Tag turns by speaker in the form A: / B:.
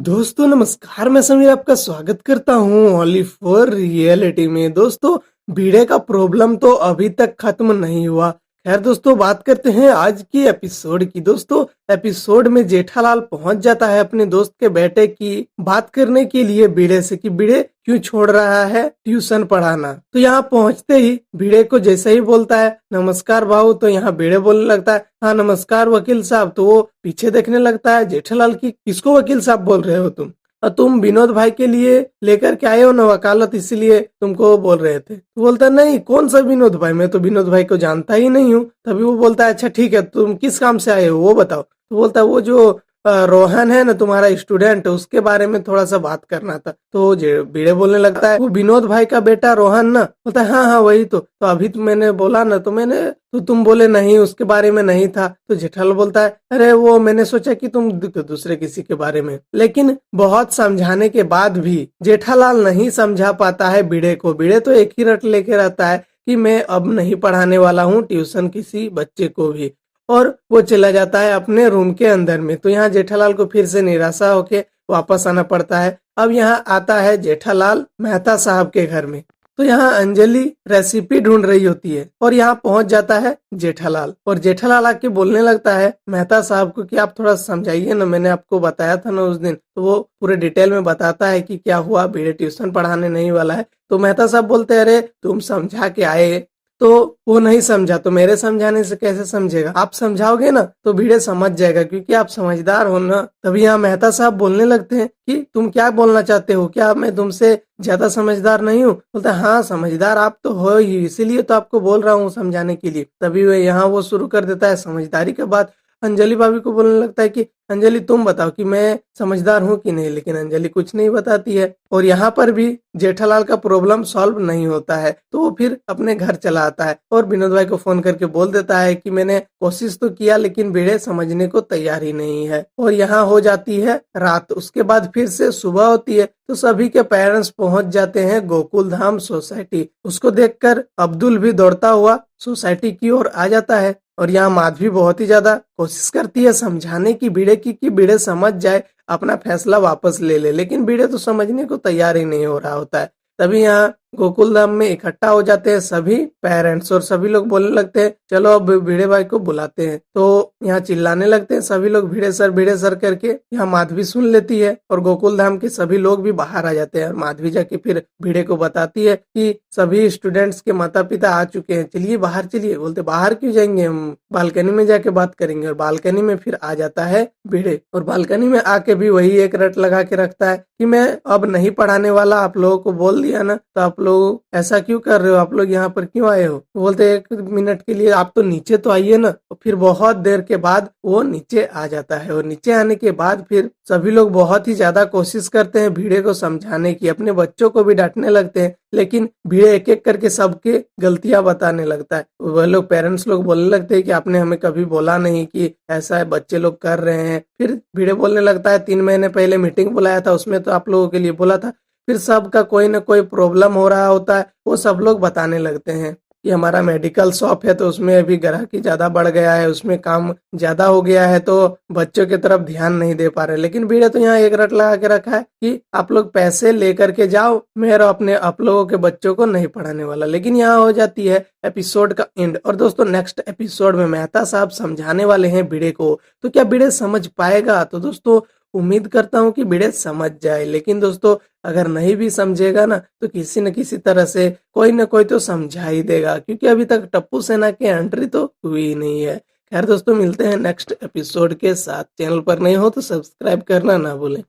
A: दोस्तों नमस्कार, मैं समीर आपका स्वागत करता हूँ ओनली फॉर रियलिटी में। दोस्तों भिड़े का प्रॉब्लम तो अभी तक खत्म नहीं हुआ। खैर दोस्तों, बात करते हैं आज की एपिसोड की। दोस्तों एपिसोड में जेठालाल पहुंच जाता है अपने दोस्त के बेटे की बात करने के लिए भिड़े से कि भिड़े क्यों छोड़ रहा है ट्यूशन पढ़ाना। तो यहाँ पहुंचते ही भिड़े को जैसे ही बोलता है नमस्कार भाऊ, तो यहाँ भिड़े बोलने लगता है हाँ नमस्कार वकील साहब। तो वो पीछे देखने लगता है जेठालाल की, किसको वकील साहब बोल रहे हो तुम? और तुम विनोद भाई के लिए लेकर के आए हो ना वकालत, इसीलिए तुमको बोल रहे थे। तो बोलता है नहीं, कौन सा विनोद भाई, मैं तो विनोद भाई को जानता ही नहीं हूँ। तभी वो बोलता है अच्छा ठीक है, तुम किस काम से आए हो वो बताओ। तो बोलता है वो जो रोहन है ना तुम्हारा स्टूडेंट, उसके बारे में थोड़ा सा बात करना था। तो भिड़े बोलने लगता है वो विनोद भाई का बेटा रोहन ना? बोलता है हाँ हाँ वही तो अभी तो मैंने बोला ना, तो तुम बोले नहीं उसके बारे में नहीं था। तो जेठालाल बोलता है अरे वो मैंने सोचा कि तुम दूसरे किसी के बारे में। लेकिन बहुत समझाने के बाद भी जेठालाल नहीं समझा पाता है भिड़े को। भिड़े तो एक ही रट लेके रहता है कि मैं अब नहीं पढ़ाने वाला हूँ ट्यूशन किसी बच्चे को भी, और वो चला जाता है अपने रूम के अंदर में। तो यहाँ जेठालाल को फिर से निराशा होके वापस आना पड़ता है। अब यहाँ आता है जेठालाल मेहता साहब के घर में। तो यहाँ अंजलि रेसिपी ढूंढ रही होती है और यहाँ पहुंच जाता है जेठालाल, और जेठालाल आके बोलने लगता है मेहता साहब को कि आप थोड़ा समझाइए ना, मैंने आपको बताया था ना उस दिन। तो वो पूरे डिटेल में बताता है कि क्या हुआ, भिड़े ट्यूशन पढ़ाने नहीं वाला है। तो मेहता साहब बोलते हैं अरे तुम समझा के आए, तो वो नहीं समझा तो मेरे समझाने से कैसे समझेगा, आप समझाओगे ना तो भिड़े समझ जाएगा क्योंकि आप समझदार हो ना। तभी यहाँ मेहता साहब बोलने लगते हैं कि तुम क्या बोलना चाहते हो, क्या मैं तुमसे ज्यादा समझदार नहीं हूँ? बोलता है हाँ समझदार आप तो हो ही, इसीलिए तो आपको बोल रहा हूँ समझाने के लिए। तभी वो यहाँ वो शुरू कर देता है समझदारी के बाद अंजलि भाभी को बोलने लगता है कि अंजलि तुम बताओ कि मैं समझदार हूँ कि नहीं। लेकिन अंजलि कुछ नहीं बताती है और यहाँ पर भी जेठालाल का प्रॉब्लम सॉल्व नहीं होता है। तो वो फिर अपने घर चला आता है और विनोद भाई को फोन करके बोल देता है कि मैंने कोशिश तो किया लेकिन भिड़े समझने को तैयार ही नहीं है। और यहाँ हो जाती है रात। उसके बाद फिर से सुबह होती है तो सभी के पेरेंट्स पहुंच जाते हैं गोकुल धाम सोसाइटी। उसको देखकर अब्दुल भी दौड़ता हुआ सोसाइटी की ओर आ जाता है। और यहाँ माधवी बहुत ही ज्यादा कोशिश करती है समझाने की भिड़े की कि भिड़े समझ जाए, अपना फैसला वापस ले ले। लेकिन भिड़े तो समझने को तैयार ही नहीं हो रहा होता है। तभी यहाँ गोकुल धाम में इकट्ठा हो जाते हैं सभी पेरेंट्स और सभी लोग बोलने लगते हैं चलो अब भिड़े भाई को बुलाते हैं। तो यहाँ चिल्लाने लगते हैं सभी लोग भिड़े सर करके। यहाँ माधवी सुन लेती है और गोकुल धाम के सभी लोग भी बाहर आ जाते हैं। माधवी जाके फिर भिड़े को बताती है कि सभी स्टूडेंट्स के माता पिता आ चुके हैं, चलिए बाहर चलिए। बोलते बाहर क्यों जाएंगे, हम बालकनी में जाके बात करेंगे। और बालकनी में फिर आ जाता है भिड़े और बालकनी में आके भी वही एक रट लगा के रखता है कि मैं अब नहीं पढ़ाने वाला, आप लोगों को बोल दिया ना, तो आप लोग ऐसा क्यों कर रहे हो, आप लोग यहाँ पर क्यों आए हो? बोलते एक मिनट के लिए आप तो नीचे तो आइए ना। और फिर बहुत देर के बाद वो नीचे आ जाता है और नीचे आने के बाद फिर सभी लोग बहुत ही ज्यादा कोशिश करते हैं भिड़े को समझाने की, अपने बच्चों को भी डांटने लगते हैं। लेकिन भिड़े एक एक करके सबके गलतियां बताने लगता है। वह लोग पेरेंट्स लोग बोलने लगते हैं कि आपने हमें कभी बोला नहीं कि ऐसा है, बच्चे लोग कर रहे हैं। फिर भिड़े बोलने लगता है 3 महीने पहले मीटिंग बुलाया था, उसमें तो आप लोगों के लिए बोला था। फिर सबका कोई ना कोई प्रॉब्लम हो रहा होता है, वो सब लोग बताने लगते हैं कि हमारा मेडिकल शॉप है तो उसमें अभी ग्राहकी ज्यादा बढ़ गया है, उसमें काम ज्यादा हो गया है तो बच्चों की तरफ ध्यान नहीं दे पा रहे। लेकिन भिड़े तो यहाँ एक रट लगा के रखा है कि आप लोग पैसे लेकर के जाओ, मेरा अपने आप लोगों के बच्चों को नहीं पढ़ाने वाला। लेकिन यहाँ हो जाती है एपिसोड का एंड। और दोस्तों नेक्स्ट एपिसोड में मेहता साहब समझाने वाले हैं भिड़े को, तो क्या भिड़े समझ पाएगा? तो दोस्तों उम्मीद करता हूँ कि भिड़े समझ जाए। लेकिन दोस्तों अगर नहीं भी समझेगा ना तो किसी न किसी तरह से कोई न कोई तो समझा ही देगा, क्योंकि अभी तक टप्पू सेना की एंट्री तो हुई ही नहीं है। खैर दोस्तों मिलते हैं नेक्स्ट एपिसोड के साथ। चैनल पर नहीं हो तो सब्सक्राइब करना ना भूलें।